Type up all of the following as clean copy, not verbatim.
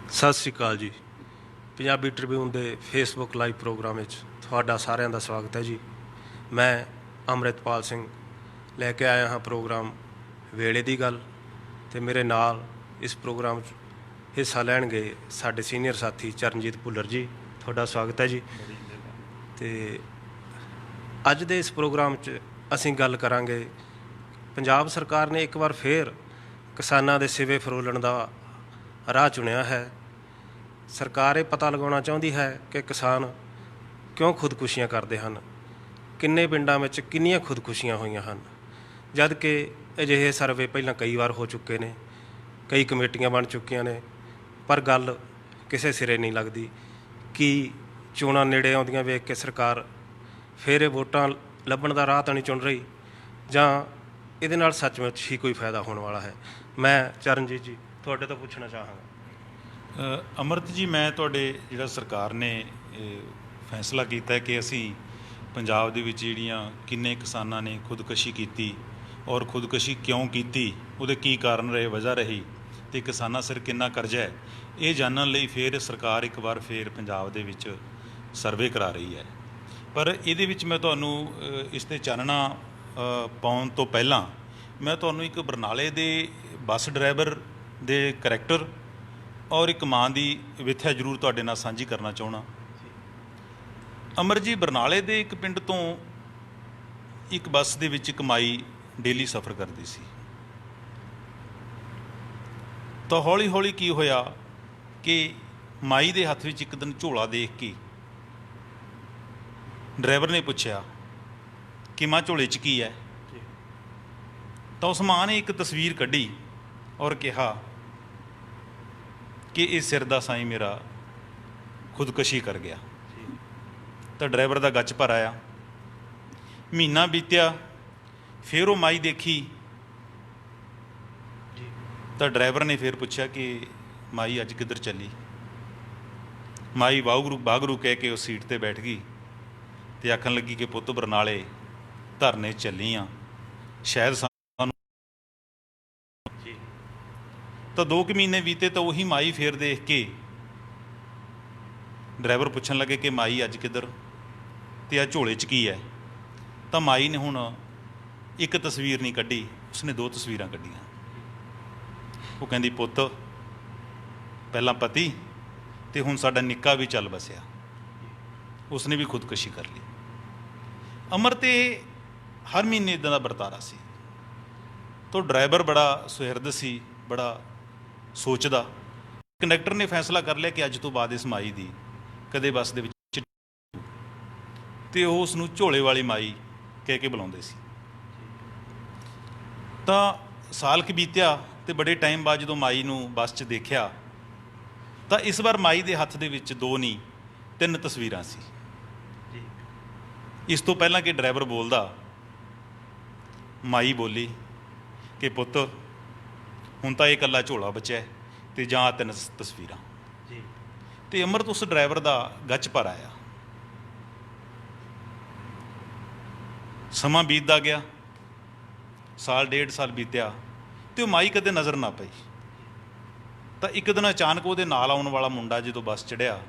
ਸਤਿ ਸ਼੍ਰੀ ਅਕਾਲ ਜੀ। ਪੰਜਾਬੀ ਟ੍ਰਿਬਿਊਨ ਦੇ ਫੇਸਬੁੱਕ ਲਾਈਵ ਪ੍ਰੋਗਰਾਮ ਵਿੱਚ ਤੁਹਾਡਾ ਸਾਰਿਆਂ ਦਾ ਸਵਾਗਤ ਹੈ ਜੀ। ਮੈਂ ਅੰਮ੍ਰਿਤਪਾਲ ਸਿੰਘ ਲੈ ਕੇ ਆਇਆ ਹਾਂ ਪ੍ਰੋਗਰਾਮ ਵੇਲੇ ਦੀ ਗੱਲ, ਅਤੇ ਮੇਰੇ ਨਾਲ ਇਸ ਪ੍ਰੋਗਰਾਮ 'ਚ ਹਿੱਸਾ ਲੈਣਗੇ ਸਾਡੇ ਸੀਨੀਅਰ ਸਾਥੀ ਚਰਨਜੀਤ ਭੁੱਲਰ ਜੀ। ਤੁਹਾਡਾ ਸਵਾਗਤ ਹੈ ਜੀ। ਅਤੇ ਅੱਜ ਦੇ ਇਸ ਪ੍ਰੋਗਰਾਮ 'ਚ ਅਸੀਂ ਗੱਲ ਕਰਾਂਗੇ, ਪੰਜਾਬ ਸਰਕਾਰ ਨੇ ਇੱਕ ਵਾਰ ਫੇਰ ਕਿਸਾਨਾਂ ਦੇ ਸਿਵੇ ਫਰੋਲਣ ਦਾ ਰਾਹ ਚੁਣਿਆ ਹੈ। ਸਰਕਾਰ ਇਹ ਪਤਾ ਲਗਾਉਣਾ ਚਾਹੁੰਦੀ ਹੈ ਕਿ ਕਿਸਾਨ ਕਿਉਂ ਖੁਦਕੁਸ਼ੀਆਂ ਕਰਦੇ ਹਨ, ਕਿੰਨੇ ਪਿੰਡਾਂ ਵਿੱਚ ਕਿੰਨੀਆਂ ਖੁਦਕੁਸ਼ੀਆਂ ਹੋਈਆਂ ਹਨ, ਜਦ ਕਿ ਅਜਿਹੇ ਸਰਵੇ ਪਹਿਲਾਂ ਕਈ ਵਾਰ ਹੋ ਚੁੱਕੇ ਨੇ, ਕਈ ਕਮੇਟੀਆਂ ਬਣ ਚੁੱਕੀਆਂ ਨੇ, ਪਰ ਗੱਲ ਕਿਸੇ ਸਿਰੇ ਨਹੀਂ ਲੱਗਦੀ। ਕਿ ਚੋਣਾਂ ਨੇੜੇ ਆਉਂਦੀਆਂ ਵੇਖ ਕੇ ਸਰਕਾਰ ਫਿਰ ਇਹ ਵੋਟਾਂ ਲੱਭਣ ਦਾ ਰਾਹ ਤਾਂ ਨਹੀਂ ਚੁਣ ਰਹੀ, ਜਾਂ ਇਹਦੇ ਨਾਲ ਸੱਚਮੁੱਚ ਹੀ ਕੋਈ ਫਾਇਦਾ ਹੋਣ ਵਾਲਾ ਹੈ? ਮੈਂ ਚਰਨਜੀਤ ਜੀ ਤੁਹਾਡੇ ਤੋਂ ਪੁੱਛਣਾ ਚਾਹਾਂਗਾ। ਅਮਰਤ ਜੀ, ਮੈਂ ਤੁਹਾਡੇ ਜਿਹੜਾ ਸਰਕਾਰ ਨੇ ਫੈਸਲਾ ਕੀਤਾ ਕਿ ਅਸੀਂ ਪੰਜਾਬ ਦੇ ਵਿੱਚ ਜਿਹੜੀਆਂ ਕਿੰਨੇ ਕਿਸਾਨਾਂ ਨੇ ਖੁਦਕੁਸ਼ੀ ਕੀਤੀ ਔਰ ਖੁਦਕੁਸ਼ੀ ਕਿਉਂ ਕੀਤੀ, ਉਹਦੇ ਕੀ ਕਾਰਨ ਰਹੇ, ਵਜ੍ਹਾ ਰਹੀ, ਅਤੇ ਕਿਸਾਨਾਂ ਸਿਰ ਕਿੰਨਾ ਕਰਜ਼ਾ ਹੈ, ਇਹ ਜਾਣਨ ਲਈ ਫਿਰ ਸਰਕਾਰ ਇੱਕ ਵਾਰ ਫਿਰ ਪੰਜਾਬ ਦੇ ਵਿੱਚ ਸਰਵੇ ਕਰਾ ਰਹੀ ਹੈ। ਪਰ ਇਹਦੇ ਵਿੱਚ ਮੈਂ ਤੁਹਾਨੂੰ ਇਸ 'ਤੇ ਚਾਨਣਾ ਪਾਉਣ ਤੋਂ ਪਹਿਲਾਂ ਮੈਂ ਤੁਹਾਨੂੰ ਇੱਕ ਬਰਨਾਲੇ ਦੇ ਬੱਸ ਡਰਾਈਵਰ ਦੇ ਕਰੈਕਟਰ ਔਰ ਇੱਕ ਮਾਂ ਦੀ ਵਿਥਿਆ ਜ਼ਰੂਰ ਤੁਹਾਡੇ ਨਾਲ ਸਾਂਝੀ ਕਰਨਾ ਚਾਹੁੰਦਾ। ਅਮਰ ਜੀ, ਬਰਨਾਲੇ ਦੇ ਇੱਕ ਪਿੰਡ ਤੋਂ ਇੱਕ ਬੱਸ ਦੇ ਵਿੱਚ ਇੱਕ ਮਾਈ ਡੇਲੀ ਸਫ਼ਰ ਕਰਦੀ ਸੀ। ਤਾਂ ਹੌਲੀ ਹੌਲੀ ਕੀ ਹੋਇਆ ਕਿ ਮਾਈ ਦੇ ਹੱਥ ਵਿੱਚ ਇੱਕ ਦਿਨ ਝੋਲਾ ਦੇਖ ਕੇ ਡਰਾਈਵਰ ਨੇ ਪੁੱਛਿਆ ਕਿ ਮਾਂ, ਝੋਲੇ 'ਚ ਕੀ ਹੈ? ਤਾਂ ਉਸ ਮਾਂ ਨੇ ਇੱਕ ਤਸਵੀਰ ਕੱਢੀ ਔਰ ਕਿਹਾ ਕਿ ਇਹ ਸਿਰ ਦਾ ਸਾਈਂ ਮੇਰਾ ਖੁਦਕੁਸ਼ੀ ਕਰ ਗਿਆ। ਤਾਂ ਡਰਾਈਵਰ ਦਾ ਗੱਚ ਭਰ ਆਇਆ। ਮਹੀਨਾ ਬੀਤਿਆ, ਫਿਰ ਉਹ ਮਾਈ ਦੇਖੀ ਤਾਂ ਡਰਾਈਵਰ ਨੇ ਫਿਰ ਪੁੱਛਿਆ ਕਿ ਮਾਈ ਅੱਜ ਕਿੱਧਰ ਚੱਲੀ? ਮਾਈ ਵਾਹਿਗੁਰੂ ਕਹਿ ਕੇ ਉਸ ਸੀਟ 'ਤੇ ਬੈਠ ਗਈ ਅਤੇ ਆਖਣ ਲੱਗੀ ਕਿ ਪੁੱਤ, ਬਰਨਾਲੇ ਧਰਨੇ ਚੱਲੀ ਆ, ਸ਼ਾਇਦ ਸਾਨੂੰ। ਤਾਂ 2 ਮਹੀਨੇ ਬੀਤੇ ਤਾਂ ਉਹੀ ਮਾਈ ਫੇਰ ਦੇਖ ਕੇ ਡਰਾਈਵਰ ਪੁੱਛਣ ਲੱਗੇ ਕਿ ਮਾਈ ਅੱਜ ਕਿੱਧਰ, ਅਤੇ ਆ ਝੋਲੇ 'ਚ ਕੀ ਹੈ? ਤਾਂ ਮਾਈ ਨੇ ਹੁਣ ਇੱਕ ਤਸਵੀਰ ਨਹੀਂ ਕੱਢੀ, ਉਸਨੇ 2 ਤਸਵੀਰਾਂ ਕੱਢੀਆਂ। ਉਹ ਕਹਿੰਦੀ, ਪੁੱਤ, ਪਹਿਲਾਂ ਪਤੀ ਅਤੇ ਹੁਣ ਸਾਡਾ ਨਿੱਕਾ ਵੀ ਚੱਲ ਵਸਿਆ। ਉਸਨੇ ਵੀ ਖੁਦਕੁਸ਼ੀ ਕਰ ਲਈ। ਅਮਰ 'ਤੇ ਹਰ ਮਹੀਨੇ ਇੱਦਾਂ ਦਾ ਵਰਤਾਰਾ ਸੀ। ਤਾਂ ਡਰਾਈਵਰ ਬੜਾ ਸੁਹਿਰਦ ਸੀ, ਬੜਾ ਸੋਚਦਾ। ਕੰਡਕਟਰ ਨੇ ਫੈਸਲਾ ਕਰ ਲਿਆ ਕਿ ਅੱਜ ਤੋਂ ਬਾਅਦ ਇਸ ਮਾਈ ਦੀ ਕਦੇ ਬੱਸ ਦੇ ਵਿੱਚ, ਅਤੇ ਉਹ ਉਸ ਨੂੰ ਝੋਲੇ ਵਾਲੀ ਮਾਈ ਕਹਿ ਕੇ ਬੁਲਾਉਂਦੇ ਸੀ। ਤਾਂ ਸਾਲ ਕੁ ਬੀਤਿਆ ਅਤੇ ਬੜੇ ਟਾਈਮ ਬਾਅਦ ਜਦੋਂ ਮਾਈ ਨੂੰ ਬੱਸ 'ਚ ਦੇਖਿਆ ਤਾਂ ਇਸ ਵਾਰ ਮਾਈ ਦੇ ਹੱਥ ਦੇ ਵਿੱਚ 2 ਨਹੀਂ 3 ਤਸਵੀਰਾਂ ਸੀ। ਇਸ ਤੋਂ ਪਹਿਲਾਂ ਕਿ ਡਰਾਈਵਰ ਬੋਲਦਾ, ਮਾਈ ਬੋਲੀ ਕਿ ਪੁੱਤ, ਹੁਣ ਤਾਂ ਇਹ ਇਕੱਲਾ ਝੋਲਾ ਬਚਿਆ ਅਤੇ ਜਾਂ 3 ਤਸਵੀਰਾਂ। ਅਤੇ ਅਮਰਤ ਉਸ ਡਰਾਈਵਰ ਦਾ ਗੱਚ ਭਰ ਆਇਆ। ਸਮਾਂ ਬੀਤਦਾ ਗਿਆ, ਸਾਲ 1.5 ਸਾਲ ਬੀਤਿਆ ਅਤੇ ਉਹ ਮਾਈ ਕਦੇ ਨਜ਼ਰ ਨਾ ਪਈ। ਤਾਂ ਇੱਕ ਦਿਨ ਅਚਾਨਕ ਉਹਦੇ ਨਾਲ ਆਉਣ ਵਾਲਾ ਮੁੰਡਾ ਜਦੋਂ ਬੱਸ ਚੜ੍ਹਿਆ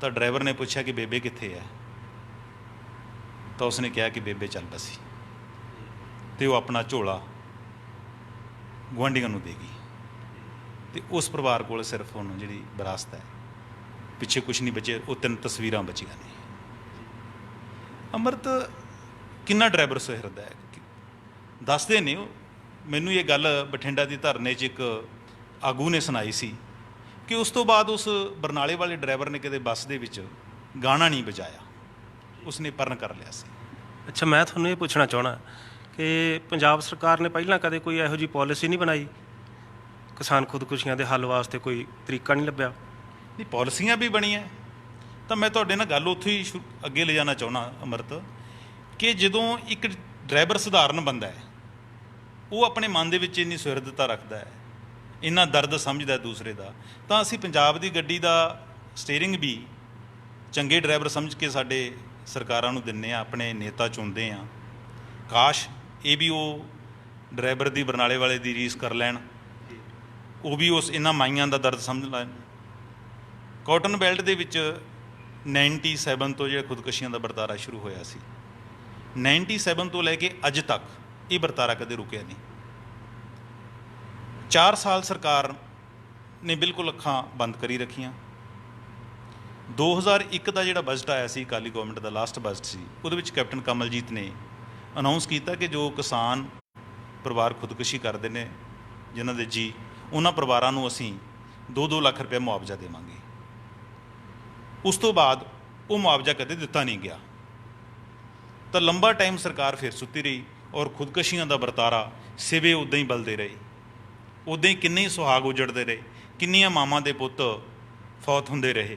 ਤਾਂ ਡਰਾਈਵਰ ਨੇ ਪੁੱਛਿਆ ਕਿ ਬੇਬੇ ਕਿੱਥੇ ਹੈ? ਤਾਂ ਉਸਨੇ ਕਿਹਾ ਕਿ ਬੇਬੇ ਚੱਲ ਬਸੀ, ਅਤੇ ਉਹ ਆਪਣਾ ਝੋਲਾ ਗੁਆਂਢੀਆਂ ਨੂੰ ਦੇ ਗਈ। ਅਤੇ ਉਸ ਪਰਿਵਾਰ ਕੋਲ ਸਿਰਫ ਹੁਣ ਜਿਹੜੀ ਵਿਰਾਸਤ ਹੈ, ਪਿੱਛੇ ਕੁਛ ਨਹੀਂ ਬਚੇ, ਉਹ 3 ਤਸਵੀਰਾਂ ਬਚੀਆਂ ਨੇ। ਅਮਰਤ, ਕਿੰਨਾ ਡਰਾਈਵਰ ਸੁਹਿਰਦ ਹੈ। ਦੱਸਦੇ ਨੇ ਉਹ ਮੈਨੂੰ ਇਹ ਗੱਲ ਬਠਿੰਡਾ ਦੀ ਧਰਨੇ 'ਚ ਇੱਕ ਆਗੂ ਨੇ ਸੁਣਾਈ ਸੀ ਕਿ ਉਸ ਤੋਂ ਬਾਅਦ ਉਸ ਬਰਨਾਲੇ ਵਾਲੇ ਡਰਾਈਵਰ ਨੇ ਕਦੇ ਬੱਸ ਦੇ ਵਿੱਚ ਗਾਣਾ ਨਹੀਂ ਵਜਾਇਆ, ਉਸਨੇ ਪਰਨ ਕਰ ਲਿਆ ਸੀ। ਅੱਛਾ, ਮੈਂ ਤੁਹਾਨੂੰ ਇਹ ਪੁੱਛਣਾ ਚਾਹੁੰਦਾ ਕਿ ਪੰਜਾਬ ਸਰਕਾਰ ਨੇ ਪਹਿਲਾਂ ਕਦੇ ਕੋਈ ਇਹੋ ਜਿਹੀ ਪਾਲਿਸੀ ਨਹੀਂ ਬਣਾਈ? ਕਿਸਾਨ ਖੁਦਕੁਸ਼ੀਆਂ ਦੇ ਹੱਲ ਵਾਸਤੇ ਕੋਈ ਤਰੀਕਾ ਨਹੀਂ ਲੱਭਿਆ? ਨਹੀਂ, ਪਾਲਿਸੀਆਂ ਵੀ ਬਣੀਆਂ। ਤਾਂ ਮੈਂ ਤੁਹਾਡੇ ਨਾਲ ਗੱਲ ਉੱਥੇ ਹੀ ਅੱਗੇ ਲਿਜਾਣਾ ਚਾਹੁੰਦਾ ਅਮਰਤ, ਕਿ ਜਦੋਂ ਇੱਕ ਡਰਾਈਵਰ ਸਧਾਰਨ ਬੰਦਾ ਹੈ, ਉਹ ਆਪਣੇ ਮਨ ਦੇ ਵਿੱਚ ਇੰਨੀ ਸੁਹਿਰਦਤਾ ਰੱਖਦਾ ਹੈ, ਇੰਨਾ ਦਰਦ ਸਮਝਦਾ ਦੂਸਰੇ ਦਾ, ਤਾਂ ਅਸੀਂ ਪੰਜਾਬ ਦੀ ਗੱਡੀ ਦਾ ਸਟੀਅਰਿੰਗ ਵੀ ਚੰਗੇ ਡਰਾਈਵਰ ਸਮਝ ਕੇ ਸਾਡੇ ਸਰਕਾਰਾਂ ਨੂੰ ਦਿੰਦੇ ਹਾਂ, ਆਪਣੇ ਨੇਤਾ ਚੁਣਦੇ ਹਾਂ। ਕਾਸ਼ ਇਹ ਵੀ ਉਹ ਡਰਾਈਵਰ ਦੀ ਬਰਨਾਲੇ ਵਾਲੇ ਦੀ ਰੀਸ ਕਰ ਲੈਣ, ਉਹ ਵੀ ਉਸ ਇਹਨਾਂ ਮਾਈਆਂ ਦਾ ਦਰਦ ਸਮਝ ਲੈਣ ਕਾਟਨ ਬੈਲਟ ਦੇ ਵਿੱਚ 97 ਤੋਂ ਜਿਹੜਾ ਖੁਦਕੁਸ਼ੀਆਂ ਦਾ ਵਰਤਾਰਾ ਸ਼ੁਰੂ ਹੋਇਆ ਸੀ, 97 ਤੋਂ ਲੈ ਕੇ ਅੱਜ ਤੱਕ ਇਹ ਵਰਤਾਰਾ ਕਦੇ ਰੁਕਿਆ ਨਹੀਂ। 4 ਸਾਲ ਸਰਕਾਰ ਨੇ ਬਿਲਕੁਲ ਅੱਖਾਂ ਬੰਦ ਕਰੀ ਰੱਖੀਆਂ। 2001 ਦਾ ਜਿਹੜਾ ਬਜਟ ਆਇਆ ਸੀ, ਅਕਾਲੀ ਗੌਰਮੈਂਟ ਦਾ ਲਾਸਟ ਬਜਟ ਸੀ, ਉਹਦੇ ਵਿੱਚ ਕੈਪਟਨ ਕਮਲਜੀਤ ਨੇ ਅਨਾਉਂਸ ਕੀਤਾ ਕਿ ਜੋ ਕਿਸਾਨ ਪਰਿਵਾਰ ਖੁਦਕੁਸ਼ੀ ਕਰਦੇ ਨੇ ਜਿਨ੍ਹਾਂ ਦੇ ਜੀ, ਉਹਨਾਂ ਪਰਿਵਾਰਾਂ ਨੂੰ ਅਸੀਂ 2-2 ਲੱਖ ਰੁਪਏ ਮੁਆਵਜ਼ਾ ਦੇਵਾਂਗੇ। ਉਸ ਤੋਂ ਬਾਅਦ ਉਹ ਮੁਆਵਜ਼ਾ ਕਦੇ ਦਿੱਤਾ ਨਹੀਂ ਗਿਆ। ਤਾਂ ਲੰਬਾ ਟਾਈਮ ਸਰਕਾਰ ਫਿਰ ਸੁੱਤੀ ਰਹੀ ਔਰ ਖੁਦਕੁਸ਼ੀਆਂ ਦਾ ਵਰਤਾਰਾ ਸਿਵੇ ਉੱਦਾਂ ਹੀ ਬਲਦੇ ਰਹੇ। ਉੱਦਾਂ ਹੀ ਕਿੰਨੇ ਸੁਹਾਗ ਉਜੜਦੇ ਰਹੇ, ਕਿੰਨੀਆਂ ਮਾਵਾਂ ਦੇ ਪੁੱਤ ਫੌਤ ਹੁੰਦੇ ਰਹੇ।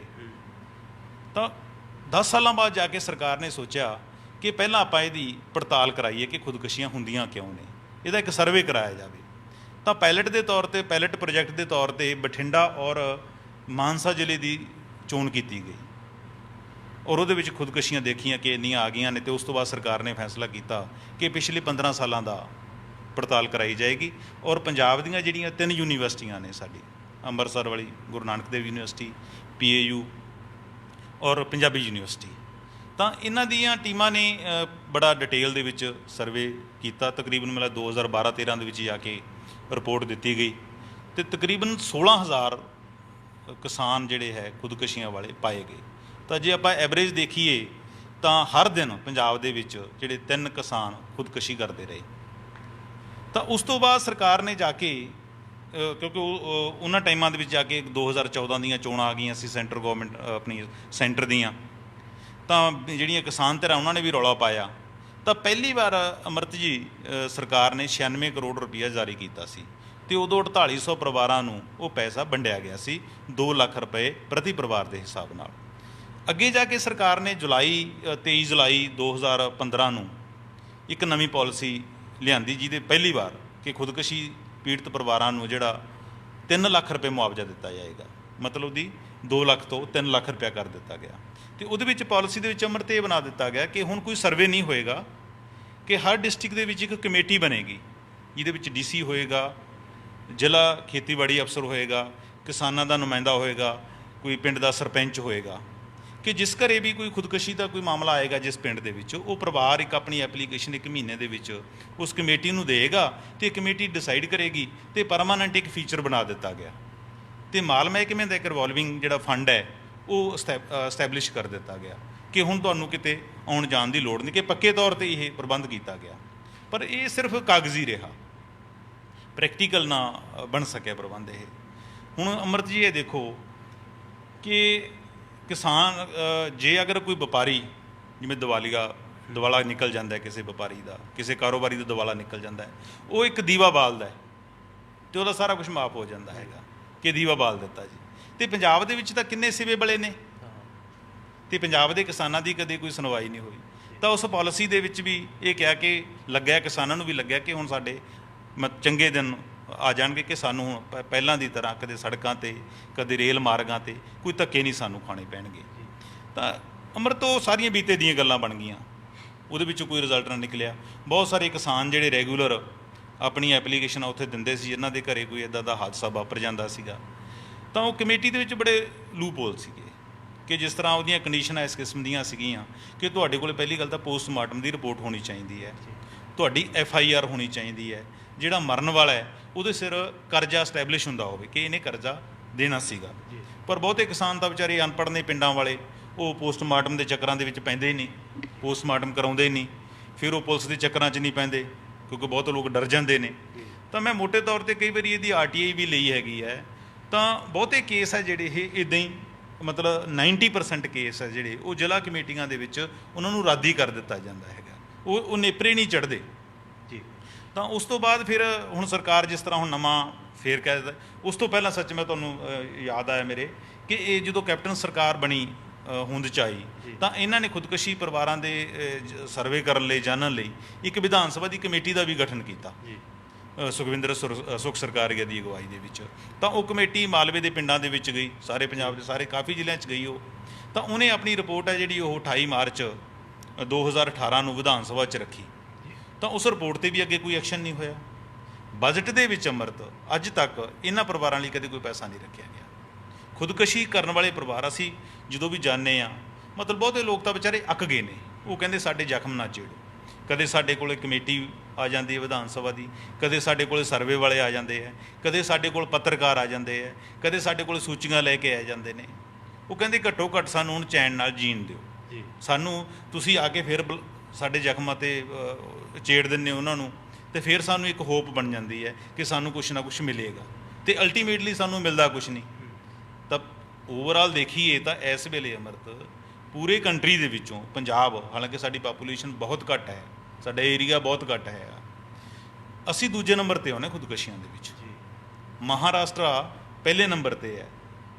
ਤਾਂ 10 ਸਾਲਾਂ ਬਾਅਦ ਜਾ ਕੇ ਸਰਕਾਰ ਨੇ ਸੋਚਿਆ ਕਿ ਪਹਿਲਾਂ ਆਪਾਂ ਇਹਦੀ ਪੜਤਾਲ ਕਰਾਈਏ ਕਿ ਖੁਦਕੁਸ਼ੀਆਂ ਹੁੰਦੀਆਂ ਕਿਉਂ ਨੇ, ਇਹਦਾ ਇੱਕ ਸਰਵੇ ਕਰਾਇਆ ਜਾਵੇ। ਤਾਂ ਪਾਇਲਟ ਦੇ ਤੌਰ 'ਤੇ, ਪਾਇਲਟ ਪ੍ਰੋਜੈਕਟ ਦੇ ਤੌਰ 'ਤੇ ਬਠਿੰਡਾ ਔਰ ਮਾਨਸਾ ਜ਼ਿਲ੍ਹੇ ਦੀ ਚੋਣ ਕੀਤੀ ਗਈ ਔਰ ਉਹਦੇ ਵਿੱਚ ਖੁਦਕੁਸ਼ੀਆਂ ਦੇਖੀਆਂ ਕਿ ਇੰਨੀਆਂ ਆ ਗਈਆਂ ਨੇ। ਅਤੇ ਉਸ ਤੋਂ ਬਾਅਦ ਸਰਕਾਰ ਨੇ ਫੈਸਲਾ ਕੀਤਾ ਕਿ ਪਿਛਲੇ 15 ਸਾਲਾਂ ਦਾ ਪੜਤਾਲ ਕਰਾਈ ਜਾਏਗੀ। ਔਰ ਪੰਜਾਬ ਦੀਆਂ ਜਿਹੜੀਆਂ 3 ਯੂਨੀਵਰਸਿਟੀਆਂ ਨੇ ਸਾਡੀ, ਅੰਮ੍ਰਿਤਸਰ ਵਾਲੀ ਗੁਰੂ ਨਾਨਕ ਦੇਵ ਯੂਨੀਵਰਸਿਟੀ, PAU ਔਰ ਪੰਜਾਬੀ ਯੂਨੀਵਰਸਿਟੀ, ਤਾਂ ਇਹਨਾਂ ਦੀਆਂ ਟੀਮਾਂ ਨੇ ਬੜਾ ਡਿਟੇਲ ਦੇ ਵਿੱਚ ਸਰਵੇ ਕੀਤਾ। ਤਕਰੀਬਨ ਮਤਲਬ 2012-13 ਦੇ ਵਿੱਚ ਜਾ ਕੇ ਰਿਪੋਰਟ ਦਿੱਤੀ ਗਈ ਅਤੇ ਤਕਰੀਬਨ 16,000 ਕਿਸਾਨ ਜਿਹੜੇ ਹੈ ਖੁਦਕੁਸ਼ੀਆਂ ਵਾਲੇ ਪਾਏ ਗਏ। ਤਾਂ ਜੇ ਆਪਾਂ ਐਵਰੇਜ ਦੇਖੀਏ ਤਾਂ ਹਰ ਦਿਨ ਪੰਜਾਬ ਦੇ ਵਿੱਚ ਜਿਹੜੇ 3 ਕਿਸਾਨ ਖੁਦਕੁਸ਼ੀ ਕਰਦੇ ਰਹੇ। ਤਾਂ ਉਸ ਤੋਂ ਬਾਅਦ ਸਰਕਾਰ ਨੇ ਜਾ ਕੇ, ਕਿਉਂਕਿ ਉਹਨਾਂ ਟਾਈਮਾਂ ਦੇ ਵਿੱਚ ਜਾ ਕੇ 2014 ਦੀਆਂ ਚੋਣਾਂ ਆ ਗਈਆਂ ਸੀ, ਸੈਂਟਰ ਗੌਰਮੈਂਟ ਆਪਣੀ ਸੈਂਟਰ ਦੀਆਂ, ਤਾਂ ਜਿਹੜੀਆਂ ਕਿਸਾਨ ਧਿਰਾਂ ਉਹਨਾਂ ਨੇ ਵੀ ਰੌਲਾ ਪਾਇਆ। ਤਾਂ ਪਹਿਲੀ ਵਾਰ ਅੰਮ੍ਰਿਤ ਜੀ ਸਰਕਾਰ ਨੇ 96 ਕਰੋੜ ਰੁਪਈਆ ਜਾਰੀ ਕੀਤਾ ਸੀ ਅਤੇ ਉਦੋਂ 4800 ਪਰਿਵਾਰਾਂ ਨੂੰ ਉਹ ਪੈਸਾ ਵੰਡਿਆ ਗਿਆ ਸੀ, 2 ਲੱਖ ਰੁਪਏ ਪ੍ਰਤੀ ਪਰਿਵਾਰ ਦੇ ਹਿਸਾਬ ਨਾਲ। ਅੱਗੇ ਜਾ ਕੇ ਸਰਕਾਰ ਨੇ 23 ਜੁਲਾਈ 2015 ਨੂੰ ਇੱਕ ਨਵੀਂ ਪਾਲਿਸੀ ਲਿਆਂਦੀ, ਜਿਹਦੇ ਪਹਿਲੀ ਵਾਰ ਕਿ ਖੁਦਕੁਸ਼ੀ ਪੀੜਤ ਪਰਿਵਾਰਾਂ ਨੂੰ ਜਿਹੜਾ 3 ਲੱਖ ਰੁਪਏ ਮੁਆਵਜ਼ਾ ਦਿੱਤਾ ਜਾਏਗਾ, ਮਤਲਬ ਦੀ 2 ਲੱਖ ਤੋਂ 3 ਲੱਖ ਰੁਪਇਆ ਕਰ ਦਿੱਤਾ ਗਿਆ। ਅਤੇ ਉਹਦੇ ਵਿੱਚ ਪਾਲਿਸੀ ਦੇ ਵਿੱਚ ਅੰਮ੍ਰਿਤ ਇਹ ਬਣਾ ਦਿੱਤਾ ਗਿਆ ਕਿ ਹੁਣ ਕੋਈ ਸਰਵੇ ਨਹੀਂ ਹੋਏਗਾ, ਕਿ ਹਰ ਡਿਸਟ੍ਰਿਕਟ ਦੇ ਵਿੱਚ ਇੱਕ ਕਮੇਟੀ ਬਣੇਗੀ, ਜਿਹਦੇ ਵਿੱਚ DC ਹੋਏਗਾ, ਜ਼ਿਲ੍ਹਾ ਖੇਤੀਬਾੜੀ ਅਫਸਰ ਹੋਏਗਾ, ਕਿਸਾਨਾਂ ਦਾ ਨੁਮਾਇੰਦਾ ਹੋਏਗਾ, ਕੋਈ ਪਿੰਡ ਦਾ ਸਰਪੰਚ ਹੋਏਗਾ, ਕਿ ਜਿਸ ਘਰੇ ਵੀ ਕੋਈ ਖੁਦਕੁਸ਼ੀ ਦਾ ਕੋਈ ਮਾਮਲਾ ਆਏਗਾ ਜਿਸ ਪਿੰਡ ਦੇ ਵਿੱਚ, ਉਹ ਪਰਿਵਾਰ ਇੱਕ ਆਪਣੀ ਐਪਲੀਕੇਸ਼ਨ 1 ਮਹੀਨੇ ਦੇ ਵਿੱਚ ਉਸ ਕਮੇਟੀ ਨੂੰ ਦੇਗਾ ਅਤੇ ਕਮੇਟੀ ਡਿਸਾਈਡ ਕਰੇਗੀ ਅਤੇ ਪਰਮਾਨੈਂਟ ਇੱਕ ਫੀਚਰ ਬਣਾ ਦਿੱਤਾ ਗਿਆ। ਅਤੇ ਮਾਲ ਮਹਿਕਮੇ ਦਾ ਇੱਕ ਰਿਵੋਲਵਿੰਗ ਜਿਹੜਾ ਫੰਡ ਹੈ ਉਹ ਸਟੈਬਲਿਸ਼ ਕਰ ਦਿੱਤਾ ਗਿਆ ਕਿ ਹੁਣ ਤੁਹਾਨੂੰ ਕਿਤੇ ਆਉਣ ਜਾਣ ਦੀ ਲੋੜ ਨਹੀਂ, ਕਿ ਪੱਕੇ ਤੌਰ 'ਤੇ ਇਹ ਪ੍ਰਬੰਧ ਕੀਤਾ ਗਿਆ। ਪਰ ਇਹ ਸਿਰਫ ਕਾਗਜ਼ੀ ਰਿਹਾ, ਪ੍ਰੈਕਟੀਕਲ ਨਾ ਬਣ ਸਕਿਆ ਪ੍ਰਬੰਧ ਇਹ। ਹੁਣ ਅੰਮ੍ਰਿਤ ਜੀ ਇਹ ਦੇਖੋ ਕਿ ਕਿਸਾਨ, ਜੇ ਅਗਰ ਕੋਈ ਵਪਾਰੀ, ਜਿਵੇਂ ਦਿਵਾਲਾ ਨਿਕਲ ਜਾਂਦਾ ਹੈ ਕਿਸੇ ਵਪਾਰੀ ਦਾ, ਕਿਸੇ ਕਾਰੋਬਾਰੀ ਦਾ ਦਿਵਾਲਾ ਨਿਕਲ ਜਾਂਦਾ ਹੈ, ਉਹ ਇੱਕ ਦੀਵਾ ਬਾਲਦਾ ਹੈ ਅਤੇ ਉਹਦਾ ਸਾਰਾ ਕੁਝ ਮਾਫ ਹੋ ਜਾਂਦਾ ਹੈਗਾ ਕਿ ਦੀਵਾ ਬਾਲ ਦਿੱਤਾ ਜੀ। ਅਤੇ ਪੰਜਾਬ ਦੇ ਵਿੱਚ ਤਾਂ ਕਿੰਨੇ ਸਿਵੇ ਬਲੇ ਨੇ ਅਤੇ ਪੰਜਾਬ ਦੇ ਕਿਸਾਨਾਂ ਦੀ ਕਦੇ ਕੋਈ ਸੁਣਵਾਈ ਨਹੀਂ ਹੋਈ। ਤਾਂ ਉਸ ਪਾਲਿਸੀ ਦੇ ਵਿੱਚ ਵੀ ਇਹ ਕਿਹਾ ਕਿ ਲੱਗਿਆ, ਕਿਸਾਨਾਂ ਨੂੰ ਵੀ ਲੱਗਿਆ ਕਿ ਹੁਣ ਸਾਡੇ ਚੰਗੇ ਦਿਨ ਆ ਜਾਣਗੇ ਕਿ ਸਾਨੂੰ ਹੁਣ ਪਹਿਲਾਂ ਦੀ ਤਰ੍ਹਾਂ ਕਦੇ ਸੜਕਾਂ 'ਤੇ, ਕਦੇ ਰੇਲ ਮਾਰਗਾਂ 'ਤੇ ਕੋਈ ਧੱਕੇ ਨਹੀਂ ਸਾਨੂੰ ਖਾਣੇ ਪੈਣਗੇ। ਤਾਂ ਅੰਮ੍ਰਿਤ ਤੋਂ ਸਾਰੀਆਂ ਬੀਤੇ ਦੀਆਂ ਗੱਲਾਂ ਬਣ ਗਈਆਂ, ਉਹਦੇ ਵਿੱਚੋਂ ਕੋਈ ਰਿਜ਼ਲਟ ਨਾ ਨਿਕਲਿਆ। ਬਹੁਤ ਸਾਰੇ ਕਿਸਾਨ ਜਿਹੜੇ ਰੈਗੂਲਰ ਆਪਣੀ ਐਪਲੀਕੇਸ਼ਨਾਂ ਉੱਥੇ ਦਿੰਦੇ ਸੀ, ਜਿਨ੍ਹਾਂ ਦੇ ਘਰੇ ਕੋਈ ਇੱਦਾਂ ਦਾ ਹਾਦਸਾ ਵਾਪਰ ਜਾਂਦਾ ਸੀਗਾ, ਤਾਂ ਉਹ ਕਮੇਟੀ ਦੇ ਵਿੱਚ ਬੜੇ ਲੂਪ ਹੋਲ ਸੀਗੇ ਕਿ ਜਿਸ ਤਰ੍ਹਾਂ ਉਹਦੀਆਂ ਕੰਡੀਸ਼ਨਾਂ ਇਸ ਕਿਸਮ ਦੀਆਂ ਸੀਗੀਆਂ ਕਿ ਤੁਹਾਡੇ ਕੋਲ ਪਹਿਲੀ ਗੱਲ ਤਾਂ ਪੋਸਟਮਾਰਟਮ ਦੀ ਰਿਪੋਰਟ ਹੋਣੀ ਚਾਹੀਦੀ ਹੈ, ਤੁਹਾਡੀ FIR ਹੋਣੀ ਚਾਹੀਦੀ ਹੈ, ਜਿਹੜਾ ਮਰਨ ਵਾਲਾ ਹੈ ਉਹਦੇ ਸਿਰ ਕਰਜ਼ਾ ਸਟੈਬਲਿਸ਼ ਹੁੰਦਾ ਹੋਵੇ ਕਿ ਇਹਨੇ ਕਰਜ਼ਾ ਦੇਣਾ ਸੀਗਾ। ਪਰ ਬਹੁਤੇ ਕਿਸਾਨ ਤਾਂ ਵਿਚਾਰੇ ਅਨਪੜ੍ਹ ਨੇ, ਪਿੰਡਾਂ ਵਾਲੇ, ਉਹ ਪੋਸਟਮਾਰਟਮ ਦੇ ਚੱਕਰਾਂ ਦੇ ਵਿੱਚ ਪੈਂਦੇ ਹੀ ਨਹੀਂ, ਪੋਸਟਮਾਰਟਮ ਕਰਾਉਂਦੇ ਹੀ ਨਹੀਂ, ਫਿਰ ਉਹ ਪੁਲਿਸ ਦੇ ਚੱਕਰਾਂ 'ਚ ਨਹੀਂ ਪੈਂਦੇ ਕਿਉਂਕਿ ਬਹੁਤ ਲੋਕ ਡਰ ਜਾਂਦੇ ਨੇ। ਤਾਂ ਮੈਂ ਮੋਟੇ ਤੌਰ 'ਤੇ ਕਈ ਵਾਰੀ ਇਹਦੀ RTI ਵੀ ਲਈ ਹੈਗੀ ਹੈ, ਤਾਂ ਬਹੁਤੇ ਕੇਸ ਹੈ ਜਿਹੜੇ ਇਹ ਇੱਦਾਂ ਹੀ, ਮਤਲਬ 90% ਕੇਸ ਹੈ ਜਿਹੜੇ ਉਹ ਜ਼ਿਲ੍ਹਾ ਕਮੇਟੀਆਂ ਦੇ ਵਿੱਚ ਉਹਨਾਂ ਨੂੰ ਰੱਦ ਹੀ ਕਰ ਦਿੱਤਾ ਜਾਂਦਾ ਹੈਗਾ, ਉਹ ਨੇਪਰੇ ਨਹੀਂ ਚੜ੍ਹਦੇ ਜੀ। ਤਾਂ ਉਸ ਤੋਂ ਬਾਅਦ ਫਿਰ ਹੁਣ ਸਰਕਾਰ ਜਿਸ ਤਰ੍ਹਾਂ ਹੁਣ ਨਵਾਂ ਫੇਰ ਕਹਿ ਦਿੱਤਾ, ਉਸ ਤੋਂ ਪਹਿਲਾਂ ਸੱਚ ਮੈਂ ਤੁਹਾਨੂੰ ਯਾਦ ਆਇਆ ਮੇਰੇ ਕਿ ਇਹ ਜਦੋਂ ਕੈਪਟਨ ਸਰਕਾਰ ਬਣੀ ਹੋਂਦ 'ਚ ਆਈ ਤਾਂ ਇਹਨਾਂ ਨੇ ਖੁਦਕੁਸ਼ੀ ਪਰਿਵਾਰਾਂ ਦੇ ਸਰਵੇ ਕਰਨ ਲਈ, ਜਾਣਨ ਲਈ ਇੱਕ ਵਿਧਾਨ ਸਭਾ ਦੀ ਕਮੇਟੀ ਦਾ ਵੀ ਗਠਨ ਕੀਤਾ ਸੁਖਵਿੰਦਰ ਸੁੱਖ ਸਰਕਾਰੀਆ ਦੀ ਅਗਵਾਈ ਦੇ ਵਿੱਚ। ਤਾਂ ਉਹ ਕਮੇਟੀ ਮਾਲਵੇ ਦੇ ਪਿੰਡਾਂ ਦੇ ਵਿੱਚ ਗਈ, ਸਾਰੇ ਪੰਜਾਬ ਦੇ ਸਾਰੇ ਕਾਫੀ ਜ਼ਿਲ੍ਹਿਆਂ 'ਚ ਗਈ ਉਹ। ਤਾਂ ਉਹਨੇ ਆਪਣੀ ਰਿਪੋਰਟ ਹੈ ਜਿਹੜੀ ਉਹ 28 ਮਾਰਚ 2018 ਨੂੰ ਵਿਧਾਨ ਸਭਾ 'ਚ ਰੱਖੀ। ਤਾਂ ਉਸ ਰਿਪੋਰਟ 'ਤੇ ਵੀ ਅੱਗੇ ਕੋਈ ਐਕਸ਼ਨ ਨਹੀਂ ਹੋਇਆ। ਬਜਟ ਦੇ ਵਿੱਚ ਅੰਮ੍ਰਿਤ ਅੱਜ ਤੱਕ ਇਹਨਾਂ ਪਰਿਵਾਰਾਂ ਲਈ ਕਦੇ ਕੋਈ ਪੈਸਾ ਨਹੀਂ ਰੱਖਿਆ ਗਿਆ। ਖੁਦਕੁਸ਼ੀ ਕਰਨ ਵਾਲੇ ਪਰਿਵਾਰ ਅਸੀਂ ਜਦੋਂ ਵੀ ਜਾਂਦੇ ਆ, ਮਤਲਬ ਬਹੁਤੇ ਲੋਕ ਤਾਂ ਵਿਚਾਰੇ ਅੱਕ ਗਏ ਨੇ। ਉਹ ਕਹਿੰਦੇ ਸਾਡੇ ਜ਼ਖਮ ਨਾ ਛੇੜੋ। ਕਦੇ ਸਾਡੇ ਕੋਲ ਕਮੇਟੀ ਆ ਜਾਂਦੀ ਹੈ ਵਿਧਾਨ ਸਭਾ ਦੀ, ਕਦੇ ਸਾਡੇ ਕੋਲ ਸਰਵੇ ਵਾਲੇ ਆ ਜਾਂਦੇ ਹੈ, ਕਦੇ ਸਾਡੇ ਕੋਲ ਪੱਤਰਕਾਰ ਆ ਜਾਂਦੇ ਹੈ, ਕਦੇ ਸਾਡੇ ਕੋਲ ਸੂਚੀਆਂ ਲੈ ਕੇ ਆ ਜਾਂਦੇ ਨੇ। ਉਹ ਕਹਿੰਦੇ ਘੱਟੋ ਘੱਟ ਸਾਨੂੰ ਹੁਣ ਚੈਨ ਨਾਲ ਜੀਣ ਦਿਓ, ਸਾਨੂੰ ਤੁਸੀਂ ਆ ਕੇ ਫਿਰ ਸਾਡੇ ਜ਼ਖਮਾਂ 'ਤੇ ਛੇੜ ਦਿੰਦੇ ਹੋ ਉਹਨਾਂ ਨੂੰ, ਅਤੇ ਫਿਰ ਸਾਨੂੰ ਇੱਕ ਹੋਪ ਬਣ ਜਾਂਦੀ ਹੈ ਕਿ ਸਾਨੂੰ ਕੁਛ ਨਾ ਕੁਛ ਮਿਲੇਗਾ, ਅਤੇ ਅਲਟੀਮੇਟਲੀ ਸਾਨੂੰ ਮਿਲਦਾ ਕੁਛ ਨਹੀਂ। ਤਾਂ ਓਵਰਆਲ ਦੇਖੀਏ ਤਾਂ ਇਸ ਵੇਲੇ ਅੰਮ੍ਰਿਤ ਪੂਰੇ ਕੰਟਰੀ ਦੇ ਵਿੱਚੋਂ ਪੰਜਾਬ, ਹਾਲਾਂਕਿ ਸਾਡੀ ਪਾਪੂਲੇਸ਼ਨ ਬਹੁਤ ਘੱਟ ਹੈ, ਸਾਡਾ ਏਰੀਆ ਬਹੁਤ ਘੱਟ ਹੈ, ਅਸੀਂ ਦੂਜੇ ਨੰਬਰ 'ਤੇ ਆਉਂਦੇ ਖੁਦਕੁਸ਼ੀਆਂ ਦੇ ਵਿੱਚ। ਮਹਾਰਾਸ਼ਟਰਾ ਪਹਿਲੇ ਨੰਬਰ 'ਤੇ ਹੈ,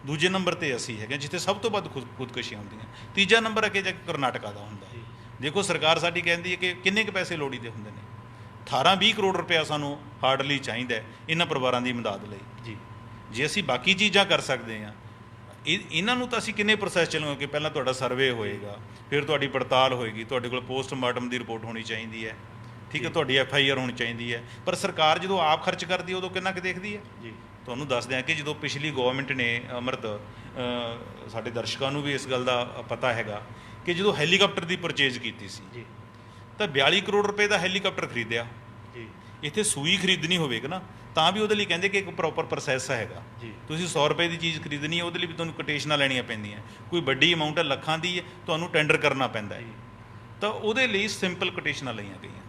ਦੂਜੇ ਨੰਬਰ 'ਤੇ ਅਸੀਂ ਹੈਗੇ ਜਿੱਥੇ ਸਭ ਤੋਂ ਵੱਧ ਖੁਦਕੁਸ਼ੀਆਂ ਹੁੰਦੀਆਂ। ਤੀਜਾ ਨੰਬਰ ਅੱਗੇ ਜਾ ਕੇ ਕਰਨਾਟਕਾ ਦਾ ਹੁੰਦਾ। ਦੇਖੋ ਸਰਕਾਰ ਸਾਡੀ ਕਹਿੰਦੀ ਹੈ ਕਿ ਕਿੰਨੇ ਕੁ ਪੈਸੇ ਲੋੜੀਦੇ ਹੁੰਦੇ ਨੇ। 18-20 ਕਰੋੜ ਰੁਪਇਆ ਸਾਨੂੰ ਹਾਰਡਲੀ ਚਾਹੀਦਾ ਇਹਨਾਂ ਪਰਿਵਾਰਾਂ ਦੀ ਇਮਦਾਦ ਲਈ। ਜੇ ਅਸੀਂ ਬਾਕੀ ਚੀਜ਼ਾਂ ਕਰ ਸਕਦੇ ਹਾਂ, ਇਹਨਾਂ ਨੂੰ ਤਾਂ ਅਸੀਂ ਕਿੰਨੇ ਪ੍ਰੋਸੈਸ ਚੱਲਾਂਗੇ। ਪਹਿਲਾਂ ਤੁਹਾਡਾ ਸਰਵੇ ਹੋਏਗਾ, ਫਿਰ ਤੁਹਾਡੀ ਪੜਤਾਲ ਹੋਏਗੀ, ਤੁਹਾਡੇ ਕੋਲ ਪੋਸਟਮਾਰਟਮ ਦੀ ਰਿਪੋਰਟ ਹੋਣੀ ਚਾਹੀਦੀ ਹੈ, ਠੀਕ ਹੈ, ਤੁਹਾਡੀ FIR ਹੋਣੀ ਚਾਹੀਦੀ ਹੈ। ਪਰ ਸਰਕਾਰ ਜਦੋਂ ਆਪ ਖਰਚ ਕਰਦੀ ਹੈ ਉਦੋਂ ਕਿੰਨਾ ਕੁ ਦੇਖਦੀ ਹੈ। ਤੁਹਾਨੂੰ ਦੱਸਦੇ ਹਾਂ ਕਿ ਜਦੋਂ ਪਿਛਲੀ ਗਵਰਨਮੈਂਟ ਨੇ ਅੰਮ੍ਰਿਤ, ਸਾਡੇ ਦਰਸ਼ਕਾਂ ਨੂੰ ਵੀ ਇਸ ਗੱਲ ਦਾ ਪਤਾ ਹੈਗਾ ਕਿ ਜਦੋਂ ਹੈਲੀਕਾਪਟਰ ਦੀ ਪਰਚੇਜ਼ ਕੀਤੀ ਸੀ ਤਾਂ 42 ਕਰੋੜ ਰੁਪਏ ਦਾ ਹੈਲੀਕਾਪਟਰ ਖਰੀਦਿਆ। ਇੱਥੇ ਸੂਈ ਖਰੀਦਣੀ ਹੋਵੇਗਾ ਨਾ ਤਾਂ ਵੀ ਉਹਦੇ ਲਈ ਕਹਿੰਦੇ ਕਿ ਇੱਕ ਪ੍ਰੋਪਰ ਪ੍ਰੋਸੈਸ ਹੈਗਾ। ਤੁਸੀਂ 100 ਰੁਪਏ ਦੀ ਚੀਜ਼ ਖਰੀਦਣੀ ਹੈ, ਉਹਦੇ ਲਈ ਵੀ ਤੁਹਾਨੂੰ ਕੋਟੇਸ਼ਨਾਂ ਲੈਣੀਆਂ ਪੈਂਦੀਆਂ। ਕੋਈ ਵੱਡੀ ਅਮਾਊਂਟ ਲੱਖਾਂ ਦੀ ਹੈ, ਤੁਹਾਨੂੰ ਟੈਂਡਰ ਕਰਨਾ ਪੈਂਦਾ ਹੈ, ਤਾਂ ਉਹਦੇ ਲਈ ਸਿੰਪਲ ਕੋਟੇਸ਼ਨਾਂ ਲਈਆਂ ਗਈਆਂ।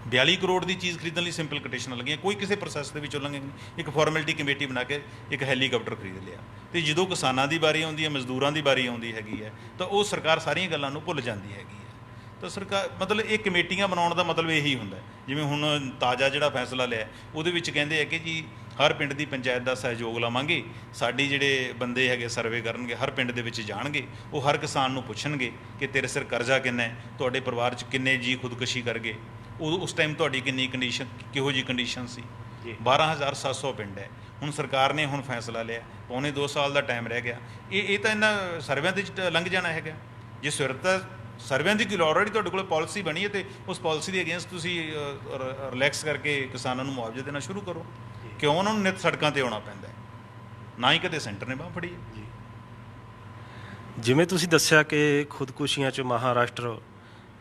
42 ਕਰੋੜ ਦੀ ਚੀਜ਼ ਖਰੀਦਣ ਲਈ ਸਿੰਪਲ ਕੋਟੇਸ਼ਨਾਂ ਲੱਗੀਆਂ, ਕੋਈ ਕਿਸੇ ਪ੍ਰੋਸੈਸ ਦੇ ਵਿੱਚੋਂ ਲੰਘੇ ਨਹੀਂ। ਇੱਕ ਫਾਰਮੈਲਿਟੀ ਕਮੇਟੀ ਬਣਾ ਕੇ ਇੱਕ ਹੈਲੀਕਾਪਟਰ ਖਰੀਦ ਲਿਆ। ਅਤੇ ਜਦੋਂ ਕਿਸਾਨਾਂ ਦੀ ਵਾਰੀ ਆਉਂਦੀ ਹੈ, ਮਜ਼ਦੂਰਾਂ ਦੀ ਵਾਰੀ ਆਉਂਦੀ ਹੈਗੀ ਹੈ, ਤਾਂ ਉਹ ਸਰਕਾਰ ਸਾਰੀਆਂ ਗੱਲਾਂ ਨੂੰ ਭੁੱਲ ਜਾਂਦੀ ਹੈਗੀ ਹੈ। ਤਾਂ ਸਰਕਾਰ ਮਤਲਬ ਇਹ ਕਮੇਟੀਆਂ ਬਣਾਉਣ ਦਾ ਮਤਲਬ ਇਹੀ ਹੁੰਦਾ। ਜਿਵੇਂ ਹੁਣ ਤਾਜ਼ਾ ਜਿਹੜਾ ਫੈਸਲਾ ਲਿਆ ਉਹਦੇ ਵਿੱਚ ਕਹਿੰਦੇ ਹੈ ਕਿ ਜੀ ਹਰ ਪਿੰਡ ਦੀ ਪੰਚਾਇਤ ਦਾ ਸਹਿਯੋਗ ਲਵਾਂਗੇ, ਸਾਡੇ ਜਿਹੜੇ ਬੰਦੇ ਹੈਗੇ ਸਰਵੇ ਕਰਨਗੇ, ਹਰ ਪਿੰਡ ਦੇ ਵਿੱਚ ਜਾਣਗੇ, ਉਹ ਹਰ ਕਿਸਾਨ ਨੂੰ ਪੁੱਛਣਗੇ ਕਿ ਤੇਰੇ ਸਿਰ ਕਰਜ਼ਾ ਕਿੰਨਾ ਹੈ, ਤੁਹਾਡੇ ਪਰਿਵਾਰ 'ਚ ਕਿੰਨੇ ਜੀ ਖੁਦਕੁਸ਼ੀ ਕਰ ਗਏ, ਉਸ ਟਾਈਮ ਤੁਹਾਡੀ ਕਿੰਨੀ ਕੰਡੀਸ਼ਨ, ਕਿਹੋ ਜਿਹੀ ਕੰਡੀਸ਼ਨ ਸੀ। 12,700 ਪਿੰਡ ਹੈ। ਹੁਣ ਸਰਕਾਰ ਨੇ ਹੁਣ ਫੈਸਲਾ ਲਿਆ, ਪੌਣੇ 2 ਸਾਲ ਦਾ ਟਾਈਮ ਰਹਿ ਗਿਆ। ਇਹ ਤਾਂ ਇਹਨਾਂ ਸਰਵਿਆਂ ਦੇ 'ਚ ਲੰਘ ਜਾਣਾ ਹੈਗਾ। ਜੇ ਸੁਰਤਾ ਸਰਵਿਆਂ ਦੀ ਆਲਰੇਡੀ ਤੁਹਾਡੇ ਕੋਲ ਪਾਲਿਸੀ ਬਣੀ ਹੈ ਅਤੇ ਉਸ ਪਾਲਿਸੀ ਦੇ ਅਗੇਂਸਟ ਤੁਸੀਂ ਰਿਲੈਕਸ ਕਰਕੇ ਕਿਸਾਨਾਂ ਨੂੰ ਮੁਆਵਜ਼ਾ ਦੇਣਾ ਸ਼ੁਰੂ ਕਰੋ। ਕਿਉਂ ਉਹਨਾਂ ਨੂੰ ਨਿੱਤ ਸੜਕਾਂ 'ਤੇ ਆਉਣਾ ਪੈਂਦਾ ਹੈ? ਨਾ ਹੀ ਕਦੇ ਸੈਂਟਰ ਨੇ ਬਾਂਹ ਫੜੀ ਹੈ। ਜਿਵੇਂ ਤੁਸੀਂ ਦੱਸਿਆ ਕਿ ਖੁਦਕੁਸ਼ੀਆਂ 'ਚ ਮਹਾਰਾਸ਼ਟਰ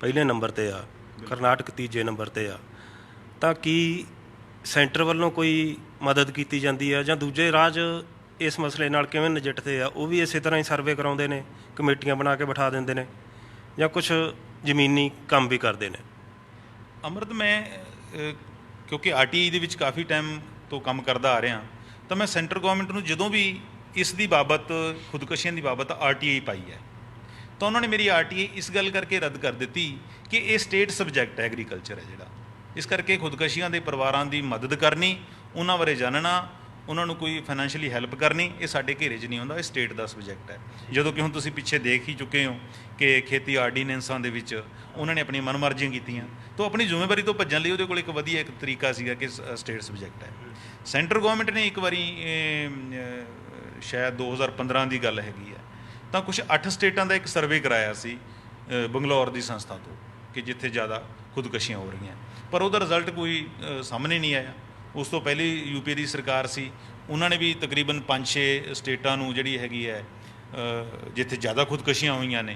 ਪਹਿਲੇ ਨੰਬਰ 'ਤੇ ਆ, ਕਰਨਾਟਕ ਤੀਜੇ ਨੰਬਰ 'ਤੇ ਆ, ਤਾਂ ਕੀ ਸੈਂਟਰ ਵੱਲੋਂ ਕੋਈ ਮਦਦ ਕੀਤੀ ਜਾਂਦੀ ਹੈ ਜਾਂ ਦੂਜੇ ਰਾਜ ਇਸ ਮਸਲੇ ਨਾਲ ਕਿਵੇਂ ਨਜਿੱਠਦੇ ਆ? ਉਹ ਵੀ ਇਸੇ ਤਰ੍ਹਾਂ ਹੀ ਸਰਵੇ ਕਰਾਉਂਦੇ ਨੇ, ਕਮੇਟੀਆਂ ਬਣਾ ਕੇ ਬਿਠਾ ਦਿੰਦੇ ਨੇ, ਜਾਂ ਕੁਛ ਜ਼ਮੀਨੀ ਕੰਮ ਵੀ ਕਰਦੇ ਨੇ? ਅੰਮ੍ਰਿਤ, ਮੈਂ ਕਿਉਂਕਿ RTI ਦੇ ਵਿੱਚ ਕਾਫੀ ਟਾਈਮ ਤੋਂ ਕੰਮ ਕਰਦਾ ਆ ਰਿਹਾ, ਤਾਂ ਮੈਂ ਸੈਂਟਰ ਗੌਰਮੈਂਟ ਨੂੰ ਜਦੋਂ ਵੀ ਇਸ ਦੀ ਬਾਬਤ, ਖੁਦਕੁਸ਼ੀਆਂ ਦੀ ਬਾਬਤ RTI ਪਾਈ ਹੈ, ਤਾਂ ਉਹਨਾਂ ਨੇ ਮੇਰੀ RTI ਇਸ ਗੱਲ ਕਰਕੇ ਰੱਦ ਕਰ ਦਿੱਤੀ ਕਿ ਇਹ ਸਟੇਟ ਸਬਜੈਕਟ ਹੈ, ਐਗਰੀਕਲਚਰ ਹੈ ਜਿਹੜਾ, ਇਸ ਕਰਕੇ ਖੁਦਕੁਸ਼ੀਆਂ ਦੇ ਪਰਿਵਾਰਾਂ ਦੀ ਮਦਦ ਕਰਨੀ, ਉਹਨਾਂ ਬਾਰੇ ਜਾਣਨਾ, ਉਹਨਾਂ ਨੂੰ ਕੋਈ ਫਾਈਨੈਂਸ਼ੀਅਲੀ ਹੈਲਪ ਕਰਨੀ, ਇਹ ਸਾਡੇ ਘੇਰੇ 'ਚ ਨਹੀਂ ਆਉਂਦਾ, ਇਹ ਸਟੇਟ ਦਾ ਸਬਜੈਕਟ ਹੈ। ਜਦੋਂ ਕਿ ਹੁਣ ਤੁਸੀਂ ਪਿੱਛੇ ਦੇਖ ਹੀ ਚੁੱਕੇ ਹੋ ਕਿ ਖੇਤੀ ਆਰਡੀਨੈਂਸਾਂ ਦੇ ਵਿੱਚ ਉਹਨਾਂ ਨੇ ਆਪਣੀ ਮਨਮਰਜ਼ੀਆਂ ਕੀਤੀਆਂ, ਤਾਂ ਆਪਣੀ ਜ਼ਿੰਮੇਵਾਰੀ ਤੋਂ ਭੱਜਣ ਲਈ ਉਹਦੇ ਕੋਲ ਇੱਕ ਵਧੀਆ ਇੱਕ ਤਰੀਕਾ ਸੀਗਾ ਕਿ ਸਟੇਟ ਸਬਜੈਕਟ ਹੈ। ਸੈਂਟਰ ਗੌਰਮੈਂਟ ਨੇ ਇੱਕ ਵਾਰੀ ਸ਼ਾਇਦ 2015 ਦੀ ਗੱਲ ਹੈਗੀ ਹੈ, ਤਾਂ ਕੁਛ 8 ਸਟੇਟਾਂ ਦਾ ਇੱਕ ਸਰਵੇ ਕਰਾਇਆ ਸੀ ਬੰਗਲੌਰ ਦੀ ਸੰਸਥਾ ਤੋਂ ਕਿ ਜਿੱਥੇ ਜ਼ਿਆਦਾ ਖੁਦਕੁਸ਼ੀਆਂ ਹੋ ਰਹੀਆਂ, ਪਰ ਉਹਦਾ ਰਿਜ਼ਲਟ ਕੋਈ ਸਾਹਮਣੇ ਨਹੀਂ ਆਇਆ। ਉਸ ਤੋਂ ਪਹਿਲੀ UP ਦੀ ਸਰਕਾਰ ਸੀ, ਉਹਨਾਂ ਨੇ ਵੀ ਤਕਰੀਬਨ 5-6 ਸਟੇਟਾਂ ਨੂੰ ਜਿਹੜੀ ਹੈਗੀ ਹੈ ਜਿੱਥੇ ਜ਼ਿਆਦਾ ਖੁਦਕੁਸ਼ੀਆਂ ਹੋਈਆਂ ਨੇ,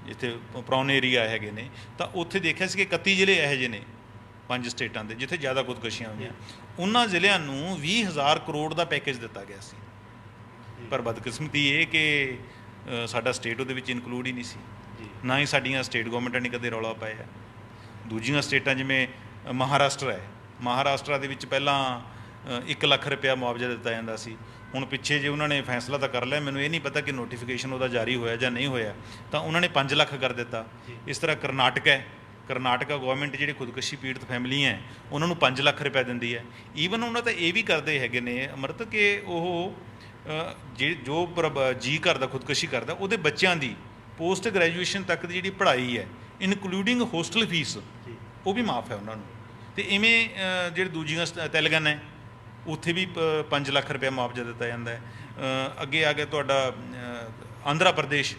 ਜਿੱਥੇ ਪ੍ਰੌਨ ਏਰੀਆ ਹੈਗੇ ਨੇ, ਤਾਂ ਉੱਥੇ ਦੇਖਿਆ ਸੀ ਕਿ 31 ਜ਼ਿਲ੍ਹੇ ਇਹੋ ਜਿਹੇ ਨੇ 5 ਸਟੇਟਾਂ ਦੇ ਜਿੱਥੇ ਜ਼ਿਆਦਾ ਖੁਦਕੁਸ਼ੀਆਂ ਹੋਈਆਂ। ਉਹਨਾਂ ਜ਼ਿਲ੍ਹਿਆਂ ਨੂੰ 20,000 ਕਰੋੜ ਦਾ ਪੈਕੇਜ ਦਿੱਤਾ ਗਿਆ ਸੀ, ਪਰ ਬਦਕਿਸਮਤੀ ਇਹ ਕਿ ਸਾਡਾ ਸਟੇਟ ਉਹਦੇ ਵਿੱਚ ਇਨਕਲੂਡ ਹੀ ਨਹੀਂ ਸੀ, ਨਾ ਹੀ ਸਾਡੀਆਂ ਸਟੇਟ ਗੌਰਮੈਂਟਾਂ ਨੇ ਕਦੇ ਰੌਲਾ ਪਾਇਆ। ਦੂਜੀਆਂ ਸਟੇਟਾਂ ਜਿਵੇਂ ਮਹਾਰਾਸ਼ਟਰ ਹੈ, ਮਹਾਰਾਸ਼ਟਰ ਦੇ ਵਿੱਚ ਪਹਿਲਾਂ 1 ਲੱਖ ਰੁਪਇਆ ਮੁਆਵਜ਼ਾ ਦਿੱਤਾ ਜਾਂਦਾ ਸੀ। ਹੁਣ ਪਿੱਛੇ ਜੇ ਉਹਨਾਂ ਨੇ ਫੈਸਲਾ ਤਾਂ ਕਰ ਲਿਆ, ਮੈਨੂੰ ਇਹ ਨਹੀਂ ਪਤਾ ਕਿ ਨੋਟੀਫਿਕੇਸ਼ਨ ਉਹਦਾ ਜਾਰੀ ਹੋਇਆ ਜਾਂ ਨਹੀਂ ਹੋਇਆ, ਤਾਂ ਉਹਨਾਂ ਨੇ 5 ਲੱਖ ਕਰ ਦਿੱਤਾ। ਇਸ ਤਰ੍ਹਾਂ ਕਰਨਾਟਕ ਹੈ, ਕਰਨਾਟਕਾ ਗੌਰਮੈਂਟ ਜਿਹੜੇ ਖੁਦਕੁਸ਼ੀ ਪੀੜਤ ਫੈਮਲੀਆਂ ਹੈ ਉਹਨਾਂ ਨੂੰ 5 ਲੱਖ ਰੁਪਇਆ ਦਿੰਦੀ ਹੈ। ਈਵਨ ਉਹਨਾਂ ਤਾਂ ਇਹ ਵੀ ਕਰਦੇ ਹੈਗੇ ਨੇ ਅੰਮ੍ਰਿਤ ਕਿ ਉਹ ਜੋ ਜੀ ਕਰਦਾ ਖੁਦਕੁਸ਼ੀ ਕਰਦਾ ਉਹਦੇ ਬੱਚਿਆਂ ਦੀ ਪੋਸਟ ਗ੍ਰੈਜੂਏਸ਼ਨ ਤੱਕ ਦੀ ਜਿਹੜੀ ਪੜ੍ਹਾਈ ਹੈ ਇਨਕਲੂਡਿੰਗ ਹੋਸਟਲ ਫੀਸ ਉਹ ਵੀ ਮਾਫ ਹੈ ਉਹਨਾਂ ਨੂੰ। ਅਤੇ ਇਵੇਂ ਜਿਹੜੇ ਦੂਜੀਆਂ ਤੇਲੰਗਾਨਾ ਹੈ ਉੱਥੇ ਵੀ 5 ਲੱਖ ਰੁਪਇਆ ਮੁਆਵਜ਼ਾ ਦਿੱਤਾ ਜਾਂਦਾ ਹੈ। ਅੱਗੇ ਆ ਗਿਆ ਤੁਹਾਡਾ ਆਂਧਰਾ ਪ੍ਰਦੇਸ਼,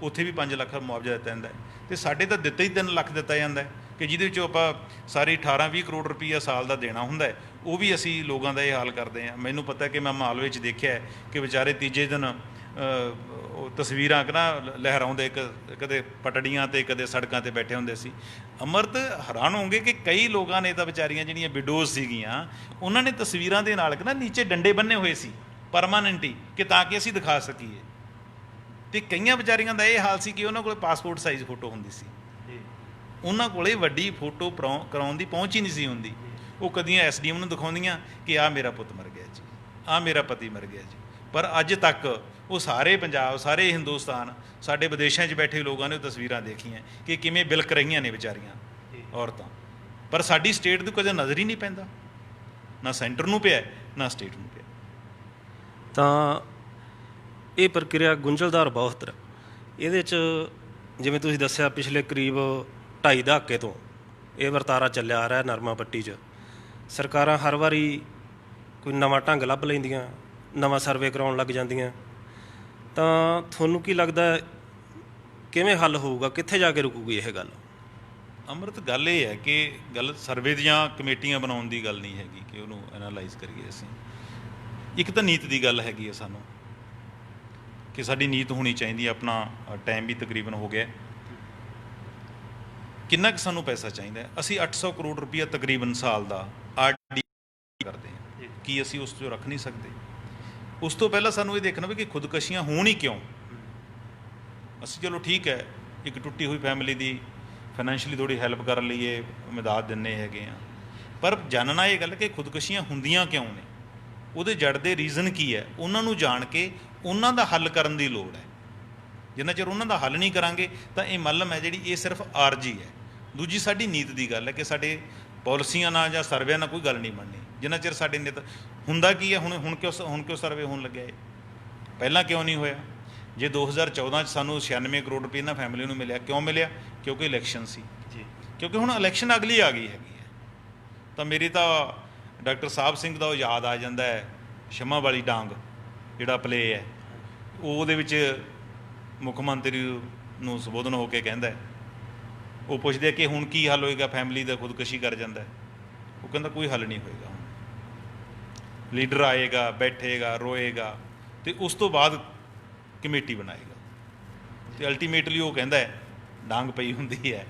ਉੱਥੇ ਵੀ 5 ਲੱਖ ਮੁਆਵਜ਼ਾ ਦਿੱਤਾ ਜਾਂਦਾ ਹੈ। ਅਤੇ ਸਾਡੇ ਤਾਂ ਦਿੱਤਾ ਹੀ 3 ਲੱਖ ਦਿੱਤਾ ਜਾਂਦਾ ਹੈ ਕਿ ਜਿਹਦੇ ਵਿੱਚੋਂ ਆਪਾਂ ਸਾਰੀ 18-20 ਕਰੋੜ ਰੁਪਈਆ ਸਾਲ ਦਾ ਦੇਣਾ ਹੁੰਦਾ ਹੈ, ਉਹ ਵੀ ਅਸੀਂ ਲੋਕਾਂ ਦਾ ਇਹ ਹਾਲ ਕਰਦੇ ਹਾਂ। ਮੈਨੂੰ ਪਤਾ ਕਿ ਮੈਂ ਮਾਲਵੇ 'ਚ ਦੇਖਿਆ ਕਿ ਵਿਚਾਰੇ ਤੀਜੇ ਦਿਨ ਉਹ ਤਸਵੀਰਾਂ ਕਿ ਨਾ ਲਹਿਰਾਉਂਦੇ ਕਦੇ ਪਟੜੀਆਂ 'ਤੇ ਕਦੇ ਸੜਕਾਂ 'ਤੇ ਬੈਠੇ ਹੁੰਦੇ ਸੀ। ਅੰਮ੍ਰਿਤ ਹੈਰਾਨ ਹੋਣਗੇ ਕਿ ਕਈ ਲੋਕਾਂ ਨੇ ਤਾਂ ਵਿਚਾਰੀਆਂ ਜਿਹੜੀਆਂ ਵਿਡੋਜ਼ ਸੀਗੀਆਂ ਉਹਨਾਂ ਨੇ ਤਸਵੀਰਾਂ ਦੇ ਨਾਲ ਕਿ ਨਾ ਨੀਚੇ ਡੰਡੇ ਬੰਨੇ ਹੋਏ ਸੀ ਪਰਮਾਨੈਂਟਲੀ, ਕਿ ਤਾਂ ਕਿ ਅਸੀਂ ਦਿਖਾ ਸਕੀਏ। ਅਤੇ ਕਈਆਂ ਵਿਚਾਰੀਆਂ ਦਾ ਇਹ ਹਾਲ ਸੀ ਕਿ ਉਹਨਾਂ ਕੋਲ ਪਾਸਪੋਰਟ ਸਾਈਜ਼ ਫੋਟੋ ਹੁੰਦੀ ਸੀ, ਉਹਨਾਂ ਕੋਲੇ ਵੱਡੀ ਫੋਟੋ ਕਰਾਉਣ ਦੀ ਪਹੁੰਚ ਹੀ ਨਹੀਂ ਸੀ ਹੁੰਦੀ। ਉਹ ਕਦੀਆਂ SDM ਨੂੰ ਦਿਖਾਉਂਦੀਆਂ ਕਿ ਆਹ ਮੇਰਾ ਪੁੱਤ ਮਰ ਗਿਆ ਜੀ, ਆਹ ਮੇਰਾ ਪਤੀ ਮਰ ਗਿਆ ਜੀ। ਪਰ ਅੱਜ ਤੱਕ ਉਹ ਸਾਰੇ ਪੰਜਾਬ, ਸਾਰੇ ਹਿੰਦੁਸਤਾਨ, ਸਾਡੇ ਵਿਦੇਸ਼ਾਂ 'ਚ ਬੈਠੇ ਲੋਕਾਂ ਨੇ ਉਹ ਤਸਵੀਰਾਂ ਦੇਖੀਆਂ ਕਿ ਕਿਵੇਂ ਬਿਲਕ ਰਹੀਆਂ ਨੇ ਵਿਚਾਰੀਆਂ ਔਰਤਾਂ। ਪਰ ਸਾਡੀ ਸਟੇਟ ਦੀ ਕਦੇ ਨਜ਼ਰ ਹੀ ਨਹੀਂ ਪੈਂਦਾ, ਨਾ ਸੈਂਟਰ ਨੂੰ ਪਿਆ ਨਾ ਸਟੇਟ ਨੂੰ ਪਿਆ। ਤਾਂ ਇਹ ਪ੍ਰਕਿਰਿਆ ਗੁੰਝਲਦਾਰ ਬਹੁਤ ਹੈ। ਇਹਦੇ 'ਚ ਜਿਵੇਂ ਤੁਸੀਂ ਦੱਸਿਆ ਪਿਛਲੇ ਕਰੀਬ 2.5 ਦਹਾਕੇ ਤੋਂ ਇਹ ਵਰਤਾਰਾ ਚੱਲਿਆ ਆ ਰਿਹਾ ਨਰਮਾ ਪੱਟੀ 'ਚ। ਸਰਕਾਰਾਂ ਹਰ ਵਾਰੀ ਕੋਈ ਨਵਾਂ ਢੰਗ ਲੱਭ ਲੈਂਦੀਆਂ, ਨਵਾਂ ਸਰਵੇ ਕਰਾਉਣ ਲੱਗ ਜਾਂਦੀਆਂ। ਤਾਂ ਤੁਹਾਨੂੰ ਕੀ ਲੱਗਦਾ ਕਿਵੇਂ ਹੱਲ ਹੋਊਗਾ, ਕਿੱਥੇ ਜਾ ਕੇ ਰੁਕੂਗੀ ਇਹ ਗੱਲ? ਅੰਮ੍ਰਿਤ, ਗੱਲ ਇਹ ਹੈ ਕਿ ਗੱਲ ਸਰਵੇ ਦੀਆਂ ਕਮੇਟੀਆਂ ਬਣਾਉਣ ਦੀ ਗੱਲ ਨਹੀਂ ਹੈਗੀ ਕਿ ਉਹਨੂੰ ਐਨਾਲਾਈਜ਼ ਕਰੀਏ ਅਸੀਂ। ਇੱਕ ਤਾਂ ਨੀਤ ਦੀ ਗੱਲ ਹੈਗੀ ਹੈ ਸਾਨੂੰ ਕਿ ਸਾਡੀ ਨੀਤ ਹੋਣੀ ਚਾਹੀਦੀ ਹੈ। ਆਪਣਾ ਟਾਈਮ ਵੀ ਤਕਰੀਬਨ ਹੋ ਗਿਆ। ਕਿੰਨਾ ਕੁ ਸਾਨੂੰ ਪੈਸਾ ਚਾਹੀਦਾ ਹੈ? ਅਸੀਂ 800 ਕਰੋੜ ਰੁਪਈਆ ਤਕਰੀਬਨ ਸਾਲ ਦਾ RD ਕਰਦੇ ਹਾਂ। ਕੀ ਅਸੀਂ ਉਸ 'ਚੋਂ ਰੱਖ ਨਹੀਂ ਸਕਦੇ? ਉਸ ਤੋਂ ਪਹਿਲਾਂ ਸਾਨੂੰ ਇਹ ਦੇਖਣਾ ਵੀ ਕਿ ਖੁਦਕਸ਼ੀਆਂ ਹੋਣ ਹੀ ਕਿਉਂ। ਅਸੀਂ ਚਲੋ ਠੀਕ ਹੈ, ਇੱਕ ਟੁੱਟੀ ਹੋਈ ਫੈਮਿਲੀ ਦੀ ਫਾਈਨੈਂਸ਼ੀਅਲੀ ਥੋੜ੍ਹੀ ਹੈਲਪ ਕਰਨ ਲਈ ਇਹ ਮਦਦ ਦਿੰਦੇ ਹੈਗੇ ਆ, ਪਰ ਜਾਣਨਾ ਇਹ ਗੱਲ ਕਿ ਖੁਦਕਸ਼ੀਆਂ ਹੁੰਦੀਆਂ ਕਿਉਂ ਨੇ, ਉਹਦੇ ਜੜ ਦੇ ਰੀਜ਼ਨ ਕੀ ਹੈ, ਉਹਨਾਂ ਨੂੰ ਜਾਣ ਕੇ ਉਹਨਾਂ ਦਾ ਹੱਲ ਕਰਨ ਦੀ ਲੋੜ ਹੈ। ਜਿੰਨਾ ਚਿਰ ਉਹਨਾਂ ਦਾ ਹੱਲ ਨਹੀਂ ਕਰਾਂਗੇ ਤਾਂ ਇਹ ਮੱਲਮ ਹੈ ਜਿਹੜੀ ਇਹ ਸਿਰਫ ਆਰਜੀ ਹੈ। ਦੂਜੀ ਸਾਡੀ ਨੀਤ ਦੀ ਗੱਲ ਹੈ ਕਿ ਸਾਡੇ ਪਾਲਿਸੀਆਂ ਨਾਲ ਜਾਂ ਸਰਵੇਆਂ ਨਾਲ ਕੋਈ ਗੱਲ ਨਹੀਂ ਬਣਨੀ ਜਿੰਨਾ ਚਿਰ ਸਾਡੇ ਨੀਤ। ਹੁੰਦਾ ਕੀ ਹੈ ਹੁਣ ਕਿਉਂ ਸਰਵੇ ਹੋਣ ਲੱਗਿਆ ਇਹ? ਪਹਿਲਾਂ ਕਿਉਂ ਨਹੀਂ ਹੋਇਆ? ਜੇ 2014 'ਚ ਸਾਨੂੰ 96 ਕਰੋੜ ਰੁਪਏ ਇਹਨਾਂ ਫੈਮਿਲੀ ਨੂੰ ਮਿਲਿਆ, ਕਿਉਂ ਮਿਲਿਆ? ਕਿਉਂਕਿ ਇਲੈਕਸ਼ਨ ਸੀ ਜੀ। ਕਿਉਂਕਿ ਹੁਣ ਇਲੈਕਸ਼ਨ ਅਗਲੀ ਆ ਗਈ ਹੈਗੀ ਹੈ। ਤਾਂ ਮੇਰੀ ਤਾਂ ਡਾਕਟਰ ਸਾਹਿਬ ਸਿੰਘ ਦਾ ਉਹ ਯਾਦ ਆ ਜਾਂਦਾ ਹੈ, ਸ਼ਮਾ ਵਾਲੀ ਡਾਂਗ ਜਿਹੜਾ ਪਲੇ ਹੈ, ਉਹਦੇ ਵਿੱਚ ਮੁੱਖ ਮੰਤਰੀ ਨੂੰ ਸੰਬੋਧਨ ਹੋ ਕੇ ਕਹਿੰਦਾ, ਉਹ ਪੁੱਛਦੇ ਕਿ ਹੁਣ ਕੀ ਹੱਲ ਹੋਏਗਾ, ਫੈਮਿਲੀ ਦਾ ਖੁਦਕੁਸ਼ੀ ਕਰ ਜਾਂਦਾ। ਉਹ ਕਹਿੰਦਾ ਕੋਈ ਹੱਲ ਨਹੀਂ ਹੋਏਗਾ। ਹੁਣ ਲੀਡਰ ਆਏਗਾ, ਬੈਠੇਗਾ, ਰੋਏਗਾ ਅਤੇ ਉਸ ਤੋਂ ਬਾਅਦ ਕਮੇਟੀ ਬਣਾਏਗਾ। ਅਤੇ ਅਲਟੀਮੇਟਲੀ ਉਹ ਕਹਿੰਦਾ ਡਾਂਗ ਪਈ ਹੁੰਦੀ ਹੈ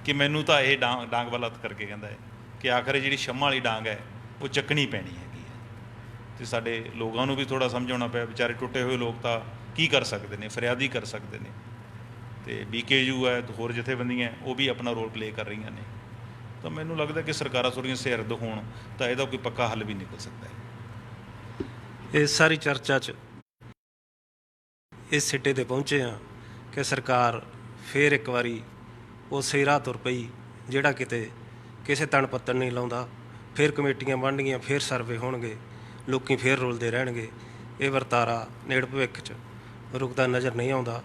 ਕਿ ਮੈਨੂੰ ਤਾਂ ਇਹ ਡਾਂਗ ਵਾਲਾ ਕਰਕੇ ਕਹਿੰਦਾ ਹੈ ਕਿ ਆਖਰ ਜਿਹੜੀ ਸ਼ਮਾ ਵਾਲੀ ਡਾਂਗ ਹੈ ਉਹ ਚੱਕਣੀ ਪੈਣੀ ਹੈਗੀ ਹੈ। ਅਤੇ ਸਾਡੇ ਲੋਕਾਂ ਨੂੰ ਵੀ ਥੋੜ੍ਹਾ ਸਮਝਾਉਣਾ ਪਿਆ। ਵਿਚਾਰੇ ਟੁੱਟੇ ਹੋਏ ਲੋਕ ਤਾਂ ਕੀ ਕਰ ਸਕਦੇ ਨੇ, ਫਰਿਆਦੀ ਕਰ ਸਕਦੇ ਨੇ। ਅਤੇ BKU ਹੈ, ਹੋਰ ਜਥੇਬੰਦੀਆਂ ਉਹ ਵੀ ਆਪਣਾ ਰੋਲ ਪਲੇ ਕਰ ਰਹੀਆਂ ਨੇ। ਤਾਂ ਮੈਨੂੰ ਲੱਗਦਾ ਕਿ ਸਰਕਾਰਾਂ ਥੋੜ੍ਹੀਆਂ ਸਿਰਦ ਹੋਣ ਤਾਂ ਇਹਦਾ ਕੋਈ ਪੱਕਾ ਹੱਲ ਵੀ ਨਿਕਲ ਸਕਦਾ ਹੈ। ਇਸ ਸਾਰੀ ਚਰਚਾ 'ਚ ਇਸ ਸਿੱਟੇ 'ਤੇ ਪਹੁੰਚੇ ਹਾਂ ਕਿ ਸਰਕਾਰ ਫੇਰ ਇੱਕ ਵਾਰੀ ਉਸੇ ਰਾਹ ਤੁਰ ਪਈ ਜਿਹੜਾ ਕਿਤੇ ਕਿਸੇ ਤਣ ਪੱਤਣ ਨਹੀਂ ਲਾਉਂਦਾ। ਫਿਰ ਕਮੇਟੀਆਂ ਬਣਨਗੀਆਂ, ਫਿਰ ਸਰਵੇ ਹੋਣਗੇ, ਲੋਕੀ ਫੇਰ ਰੁਲਦੇ ਰਹਿਣਗੇ। ਇਹ ਵਰਤਾਰਾ ਨੇੜ ਭਵਿੱਖ 'ਚ ਰੁਕਦਾ ਨਜ਼ਰ ਨਹੀਂ ਆਉਂਦਾ।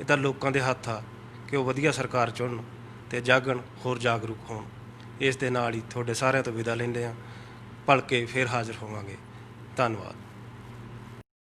ਇਹ ਤਾਂ ਲੋਕਾਂ ਦੇ ਹੱਥ ਆ ਕਿ ਉਹ ਵਧੀਆ ਸਰਕਾਰ ਚੁਣਨ ਅਤੇ ਜਾਗਣ, ਹੋਰ ਜਾਗਰੂਕ ਹੋਣ। ਇਸ ਦੇ ਨਾਲ ਹੀ ਤੁਹਾਡੇ ਸਾਰਿਆਂ ਤੋਂ ਵਿਦਾ ਲੈਂਦੇ ਹਾਂ। ਭਲਕੇ ਫੇਰ ਹਾਜ਼ਰ ਹੋਵਾਂਗੇ। ਧੰਨਵਾਦ।